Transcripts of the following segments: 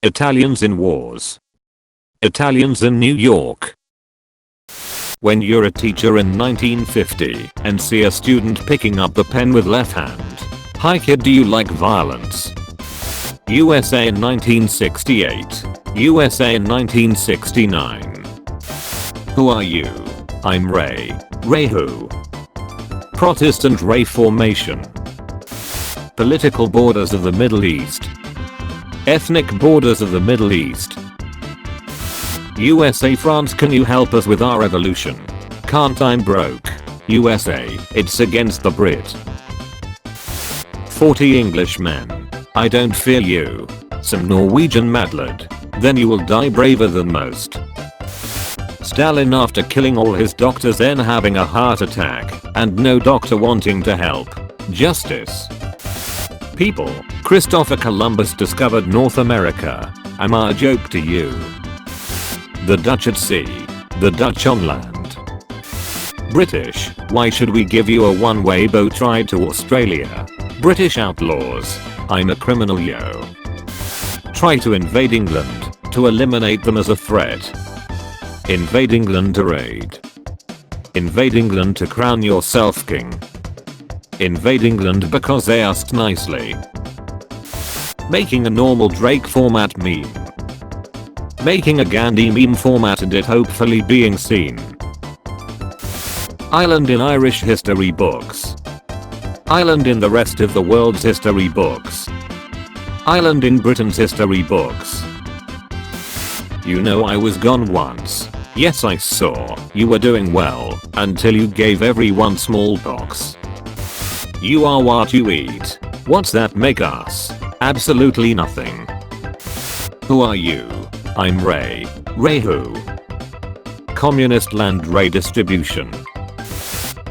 Italians in wars. Italians in New York. When you're a teacher in 1950 and see a student picking up the pen with left hand. Hi kid, do you like violence? USA in 1968. USA in 1969. Who are you? I'm Ray. Ray who? Protestant Ray formation. Political borders of the Middle East. Ethnic borders of the Middle East. USA France, can you help us with our revolution? Can't, I'm broke. USA, it's against the Brit. 40 Englishmen. I don't fear you. Some Norwegian madlad. Then you will die braver than most. Stalin after killing all his doctors, then having a heart attack, and no doctor wanting to help. Justice. People, Christopher Columbus discovered North America. Am I a joke to you? The Dutch at sea. The Dutch on land. British, why should we give you a one-way boat ride to Australia? British outlaws. I'm a criminal, yo. Try to invade England, to eliminate them as a threat. Invade England to raid. Invade England to crown yourself king. Invade England because they asked nicely. Making a normal Drake format meme. Making a Gandhi meme format and it hopefully being seen. Island in Irish history books. Island in the rest of the world's history books. Island in Britain's history books. You know I was gone once. Yes, I saw you were doing well until you gave everyone smallpox. You are what you eat. What's that make us? Absolutely nothing. Who are you? I'm Ray. Ray who? Communist land ray distribution.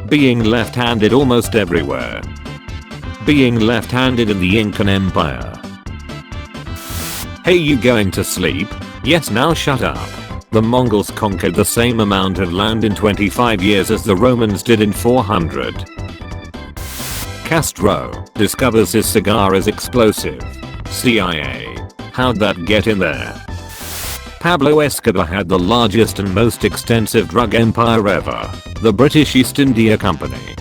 Being left-handed almost everywhere. Being left-handed in the Incan Empire. Hey, you going to sleep? Yes, now shut up. The Mongols conquered the same amount of land in 25 years as the Romans did in 400. Castro discovers his cigar is explosive. CIA. How'd that get in there? Pablo Escobar had the largest and most extensive drug empire ever. The British East India Company.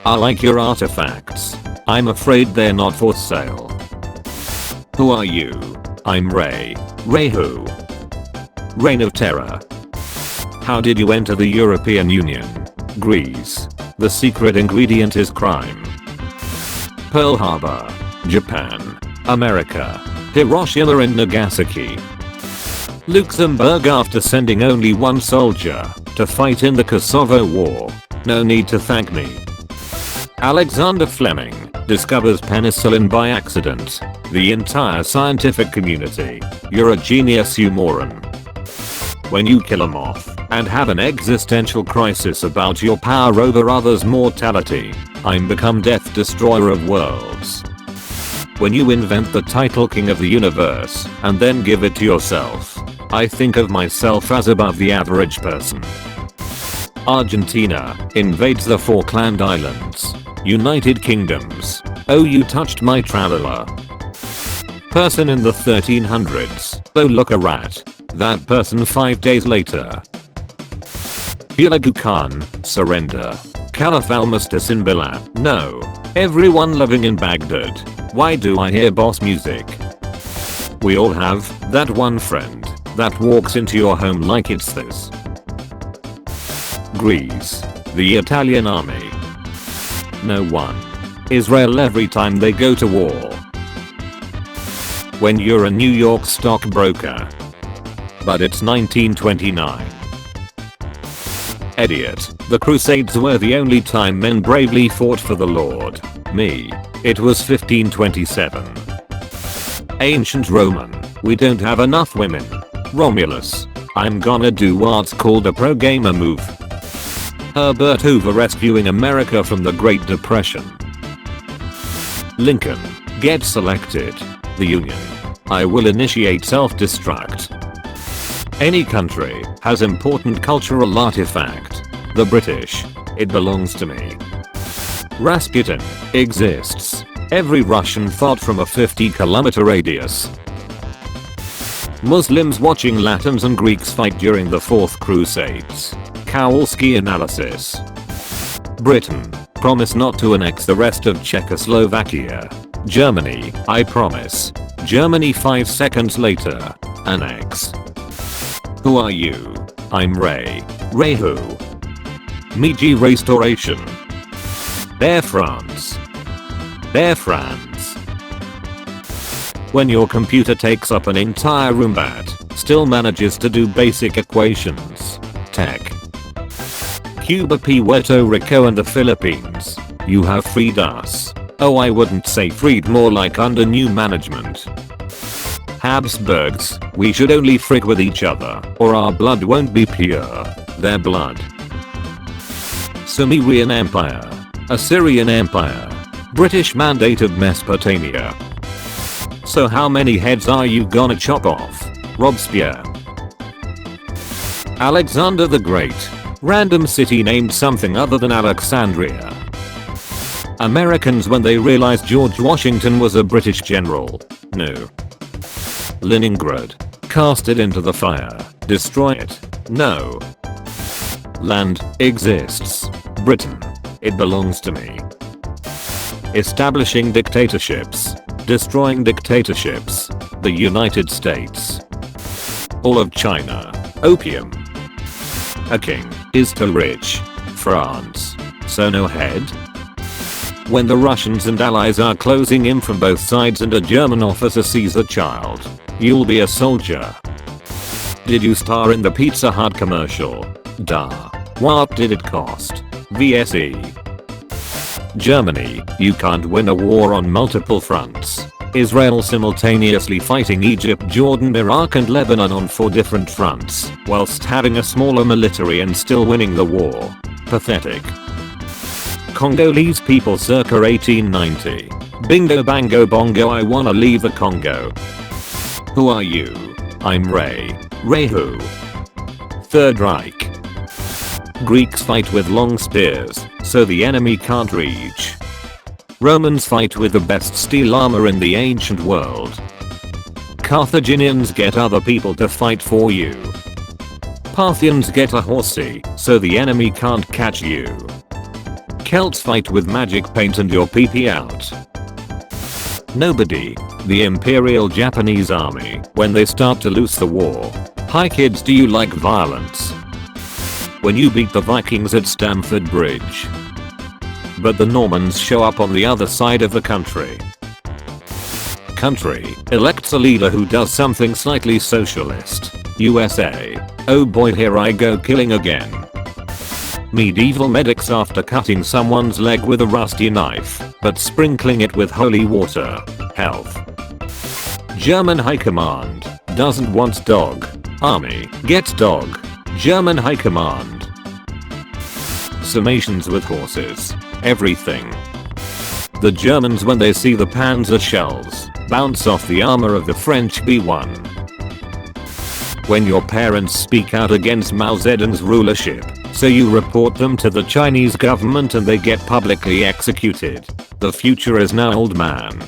I like your artifacts. I'm afraid they're not for sale. Who are you? I'm Ray. Ray who? Reign of Terror. How did you enter the European Union? Greece. The secret ingredient is crime. Pearl Harbor. Japan. America. Hiroshima and Nagasaki. Luxembourg after sending only one soldier to fight in the Kosovo War. No need to thank me. Alexander Fleming discovers penicillin by accident. The entire scientific community. You're a genius, you moron. When you kill a moth and have an existential crisis about your power over others' mortality, I'm become death destroyer of worlds. When you invent the title king of the universe and then give it to yourself, I think of myself as above the average person. Argentina invades the Falkland Islands. United Kingdoms. Oh, you touched my traveler. Person in the 1300s. Oh, look, a rat. That person 5 days later. Hulagu Khan, surrender. Caliph al-Mustas Bilal. No. Everyone living in Baghdad. Why do I hear boss music? We all have that one friend that walks into your home like it's this. Greece. The Italian army. No one. Israel every time they go to war. When you're a New York stockbroker. But it's 1929. Idiot. The Crusades were the only time men bravely fought for the Lord. Me. It was 1527. Ancient Roman. We don't have enough women. Romulus. I'm gonna do what's called a pro-gamer move. Herbert Hoover rescuing America from the Great Depression. Lincoln. Get selected. The Union. I will initiate self-destruct. Any country has important cultural artifact. The British. It belongs to me. Rasputin exists. Every Russian thought from a 50-kilometer radius. Muslims watching Latins and Greeks fight during the Fourth Crusades. Kowalski analysis. Britain, promise not to annex the rest of Czechoslovakia. Germany, I promise. Germany 5 seconds later. Annex. Who are you? I'm Ray. Ray who? Meiji Restoration. They're France. They're France. When your computer takes up an entire room but still manages to do basic equations. Tech. Cuba, Puerto Rico and the Philippines. You have freed us. Oh, I wouldn't say freed, more like under new management. Habsburgs, we should only frig with each other, or our blood won't be pure. Their blood. Sumerian Empire. Assyrian Empire. British Mandate of Mesopotamia. So how many heads are you gonna chop off? Robespierre. Alexander the Great. Random city named something other than Alexandria. Americans when they realized George Washington was a British general. No. Leningrad. Cast it into the fire. Destroy it. No. Land exists. Britain. It belongs to me. Establishing dictatorships. Destroying dictatorships. The United States. All of China. Opium. A king is too rich. France. So no head? When the Russians and allies are closing in from both sides and a German officer sees a child, you'll be a soldier. Did you star in the Pizza Hut commercial? Duh. What did it cost? VSE. Germany, you can't win a war on multiple fronts. Israel simultaneously fighting Egypt, Jordan, Iraq and Lebanon on 4 different fronts, whilst having a smaller military and still winning the war. Pathetic. Congolese people circa 1890. Bingo bango bongo, I wanna leave the Congo. Who are you? I'm Ray. Ray who? Third Reich. Greeks fight with long spears, so the enemy can't reach. Romans fight with the best steel armor in the ancient world. Carthaginians get other people to fight for you. Parthians get a horsey, so the enemy can't catch you. Celts fight with magic paint and your PP out. Nobody. The Imperial Japanese Army, when they start to lose the war. Hi kids, do you like violence? When you beat the Vikings at Stamford Bridge. But the Normans show up on the other side of the country. Country elects a leader who does something slightly socialist. USA. Oh boy, here I go killing again. Medieval medics after cutting someone's leg with a rusty knife, but sprinkling it with holy water. Health. German High Command doesn't want dog. Army gets dog. German High Command. Summations with horses. Everything. The Germans when they see the Panzer shells bounce off the armor of the French B1. When your parents speak out against Mao Zedong's rulership, so you report them to the Chinese government and they get publicly executed. The future is now old man.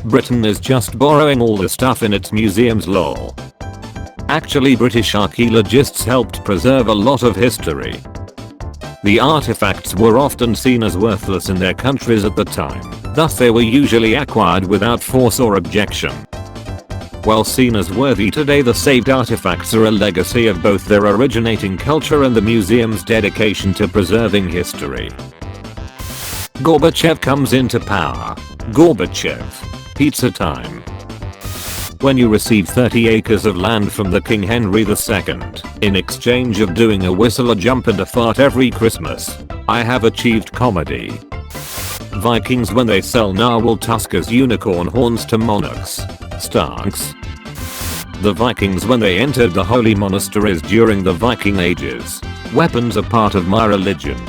Britain is just borrowing all the stuff in its museums lol. Actually British archaeologists helped preserve a lot of history. The artifacts were often seen as worthless in their countries at the time, thus they were usually acquired without force or objection. While seen as worthy today, the saved artifacts are a legacy of both their originating culture and the museum's dedication to preserving history. Gorbachev comes into power. Gorbachev. Pizza time. When you receive 30 acres of land from the King Henry II, in exchange of doing a whistle, a jump and a fart every Christmas, I have achieved comedy. Vikings when they sell narwhal tusk as unicorn horns to monarchs. Starks. The Vikings when they entered the holy monasteries during the Viking ages. Weapons are part of my religion.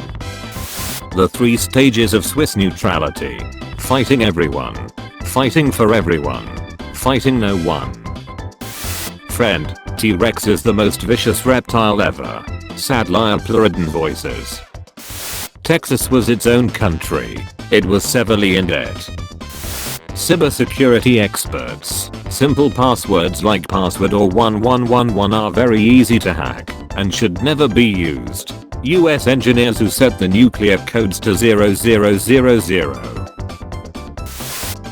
The 3 stages of Swiss neutrality. Fighting everyone. Fighting for everyone. Fighting no one. Friend, T-Rex is the most vicious reptile ever. Sad liar pluridan voices. Texas was its own country. It was severely in debt. Cybersecurity experts. Simple passwords like password or 1111 are very easy to hack and should never be used. US engineers who set the nuclear codes to 0000.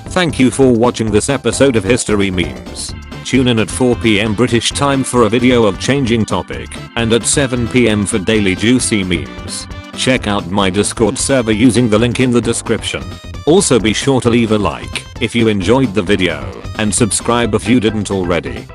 Thank you for watching this episode of History Memes. Tune in at 4 PM British time for a video of changing topic and at 7 PM for daily juicy memes. Check out my Discord server using the link in the description. Also be sure to leave a like if you enjoyed the video and subscribe if you didn't already.